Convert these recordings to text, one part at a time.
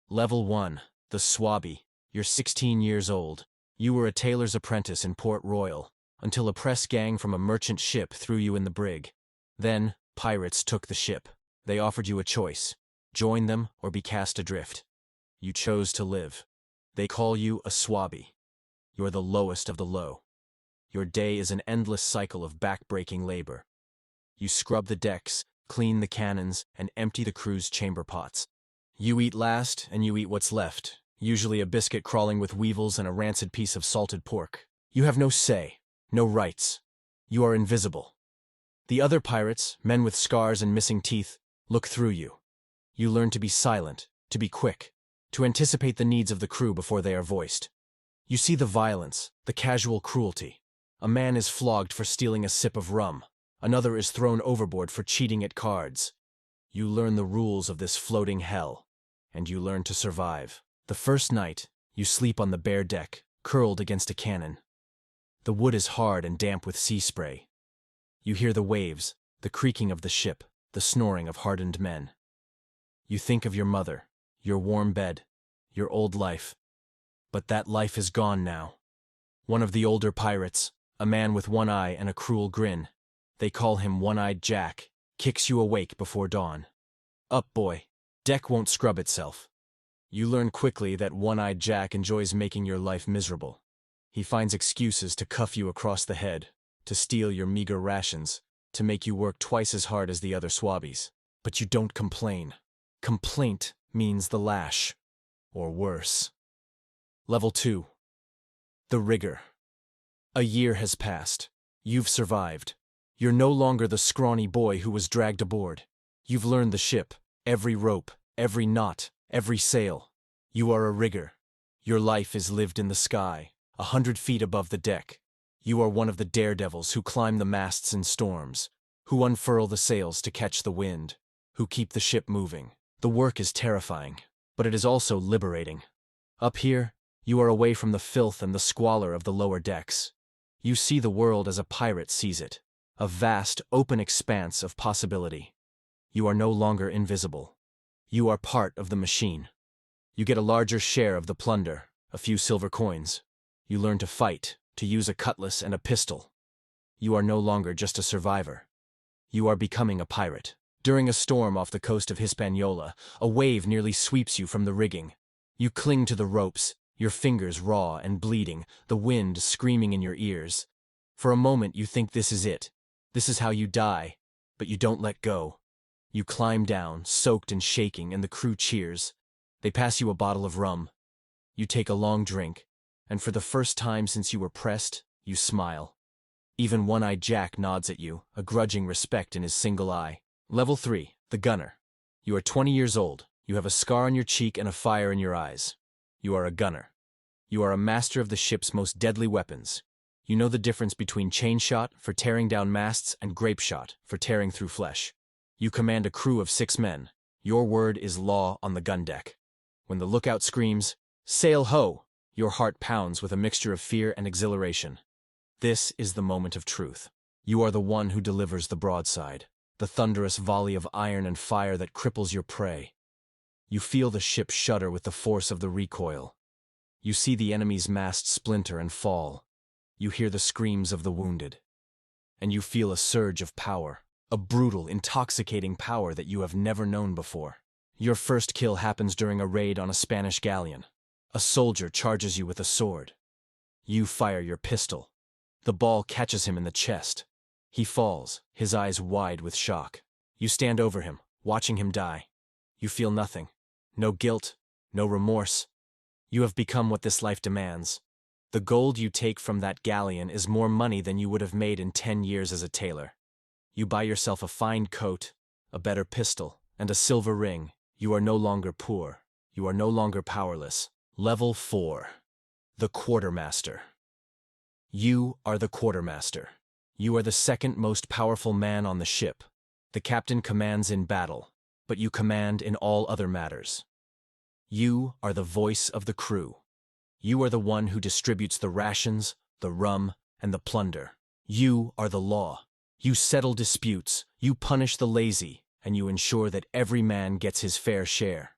Level 1, the SWABBIE. You're 16 years old. You were a tailor's apprentice in Port Royal, until a press gang from a merchant ship threw you in the brig. Then, pirates took the ship. They offered you a choice: join them or be cast adrift. You chose to live. They call you a SWABBIE. You're the lowest of the low. Your day is an endless cycle of back-breaking labor. You scrub the decks, clean the cannons, and empty the crew's chamber pots. You eat last, and you eat what's left, usually a biscuit crawling with weevils and a rancid piece of salted pork. You have no say, no rights. You are invisible. The other pirates, men with scars and missing teeth, look through you. You learn to be silent, to be quick, to anticipate the needs of the crew before they are voiced. You see the violence, the casual cruelty. A man is flogged for stealing a sip of rum. Another is thrown overboard for cheating at cards. You learn the rules of this floating hell, and you learn to survive. The first night, you sleep on the bare deck, curled against a cannon. The wood is hard and damp with sea spray. You hear the waves, the creaking of the ship, the snoring of hardened men. You think of your mother, your warm bed, your old life. But that life is gone now. One of the older pirates, a man with one eye and a cruel grin, they call him One-Eyed Jack, kicks you awake before dawn. Up, boy. Deck won't scrub itself. You learn quickly that One-Eyed Jack enjoys making your life miserable. He finds excuses to cuff you across the head, to steal your meager rations, to make you work twice as hard as the other SWABBIEs. But you don't complain. Complaint means the lash, or worse. Level 2. The rigger. A year has passed. You've survived. You're no longer the scrawny boy who was dragged aboard. You've learned the ship, every rope, every knot, every sail. You are a rigger. Your life is lived in the sky, 100 feet above the deck. You are one of the daredevils who climb the masts in storms, who unfurl the sails to catch the wind, who keep the ship moving. The work is terrifying, but it is also liberating. Up here, you are away from the filth and the squalor of the lower decks. You see the world as a pirate sees it, a vast, open expanse of possibility. You are no longer invisible. You are part of the machine. You get a larger share of the plunder, a few silver coins. You learn to fight, to use a cutlass and a pistol. You are no longer just a survivor. You are becoming a pirate. During a storm off the coast of Hispaniola, a wave nearly sweeps you from the rigging. You cling to the ropes, your fingers raw and bleeding, the wind screaming in your ears. For a moment you think this is it. This is how you die, but you don't let go. You climb down, soaked and shaking, and the crew cheers. They pass you a bottle of rum. You take a long drink, and for the first time since you were pressed, you smile. Even One-Eyed Jack nods at you, a grudging respect in his single eye. Level 3, the gunner. You are 20 years old. You have a scar on your cheek and a fire in your eyes. You are a gunner. You are a master of the ship's most deadly weapons. You know the difference between chain shot for tearing down masts and grape shot for tearing through flesh. You command a crew of 6 men. Your word is law on the gun deck. When the lookout screams, "Sail ho!" your heart pounds with a mixture of fear and exhilaration. This is the moment of truth. You are the one who delivers the broadside, the thunderous volley of iron and fire that cripples your prey. You feel the ship shudder with the force of the recoil. You see the enemy's mast splinter and fall. You hear the screams of the wounded. And you feel a surge of power, a brutal, intoxicating power that you have never known before. Your first kill happens during a raid on a Spanish galleon. A soldier charges you with a sword. You fire your pistol. The ball catches him in the chest. He falls, his eyes wide with shock. You stand over him, watching him die. You feel nothing. No guilt, no remorse. You have become what this life demands. The gold you take from that galleon is more money than you would have made in 10 years as a tailor. You buy yourself a fine coat, a better pistol, and a silver ring. You are no longer poor. You are no longer powerless. Level 4. The Quartermaster. You are the Quartermaster. You are the second most powerful man on the ship. The captain commands in battle, but you command in all other matters. You are the voice of the crew. You are the one who distributes the rations, the rum, and the plunder. You are the law. You settle disputes, you punish the lazy, and you ensure that every man gets his fair share.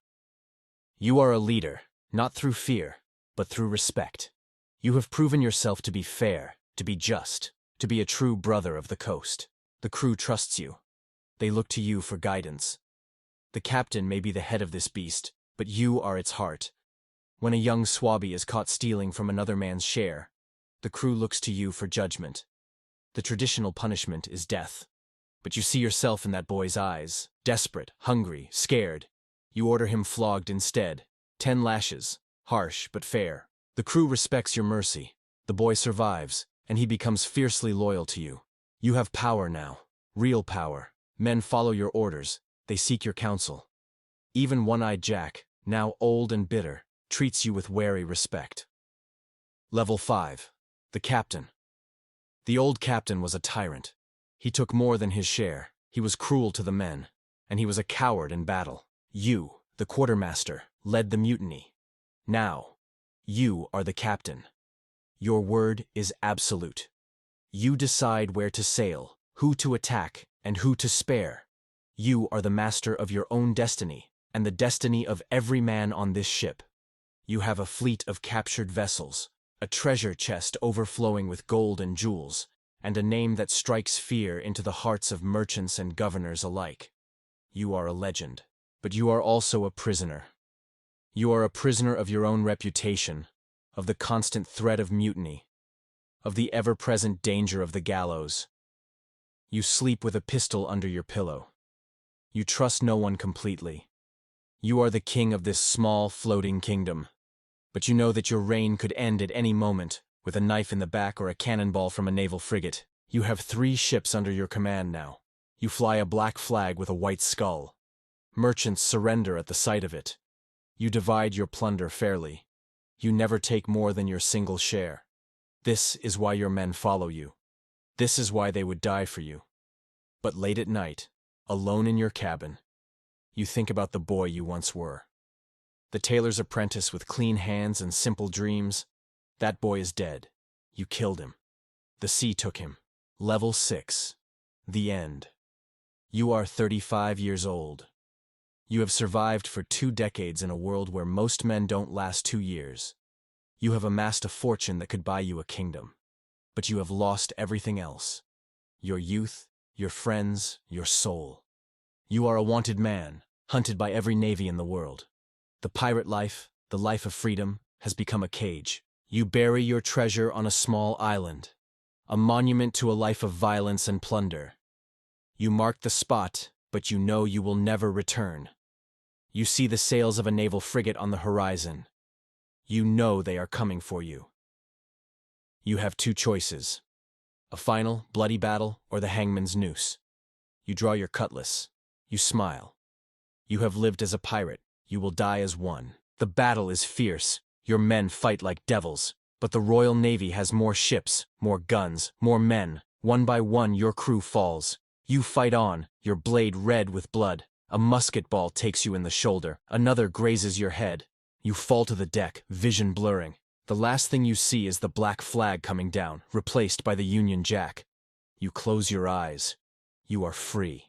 You are a leader, not through fear, but through respect. You have proven yourself to be fair, to be just, to be a true brother of the coast. The crew trusts you. They look to you for guidance. The captain may be the head of this beast, but you are its heart. When a young SWABBIE is caught stealing from another man's share, the crew looks to you for judgment. The traditional punishment is death. But you see yourself in that boy's eyes, desperate, hungry, scared. You order him flogged instead. 10 lashes, harsh but fair. The crew respects your mercy. The boy survives, and he becomes fiercely loyal to you. You have power now, real power. Men follow your orders, they seek your counsel. Even One-Eyed Jack, now old and bitter, treats you with wary respect. Level 5. The Captain. The old captain was a tyrant. He took more than his share. He was cruel to the men, and he was a coward in battle. You, the quartermaster, led the mutiny. Now, you are the captain. Your word is absolute. You decide where to sail, who to attack, and who to spare. You are the master of your own destiny, and the destiny of every man on this ship. You have a fleet of captured vessels, a treasure chest overflowing with gold and jewels, and a name that strikes fear into the hearts of merchants and governors alike. You are a legend, but you are also a prisoner. You are a prisoner of your own reputation, of the constant threat of mutiny, of the ever-present danger of the gallows. You sleep with a pistol under your pillow. You trust no one completely. You are the king of this small, floating kingdom, but you know that your reign could end at any moment, with a knife in the back or a cannonball from a naval frigate. You have 3 ships under your command now. You fly a black flag with a white skull. Merchants surrender at the sight of it. You divide your plunder fairly. You never take more than your single share. This is why your men follow you. This is why they would die for you. But late at night, alone in your cabin, you think about the boy you once were. The tailor's apprentice with clean hands and simple dreams. That boy is dead. You killed him. The sea took him. Level 6. The end. You are 35 years old. You have survived for 2 decades in a world where most men don't last 2 years. You have amassed a fortune that could buy you a kingdom. But you have lost everything else. Your youth, your friends, your soul. You are a wanted man, hunted by every navy in the world. The pirate life, the life of freedom, has become a cage. You bury your treasure on a small island, a monument to a life of violence and plunder. You mark the spot, but you know you will never return. You see the sails of a naval frigate on the horizon. You know they are coming for you. You have 2 choices: a final, bloody battle or the hangman's noose. You draw your cutlass. You smile. You have lived as a pirate. You will die as one. The battle is fierce. Your men fight like devils, but the Royal Navy has more ships, more guns, more men. One by one your crew falls. You fight on, your blade red with blood. A musket ball takes you in the shoulder. Another grazes your head. You fall to the deck, vision blurring. The last thing you see is the black flag coming down, replaced by the Union Jack. You close your eyes. You are free.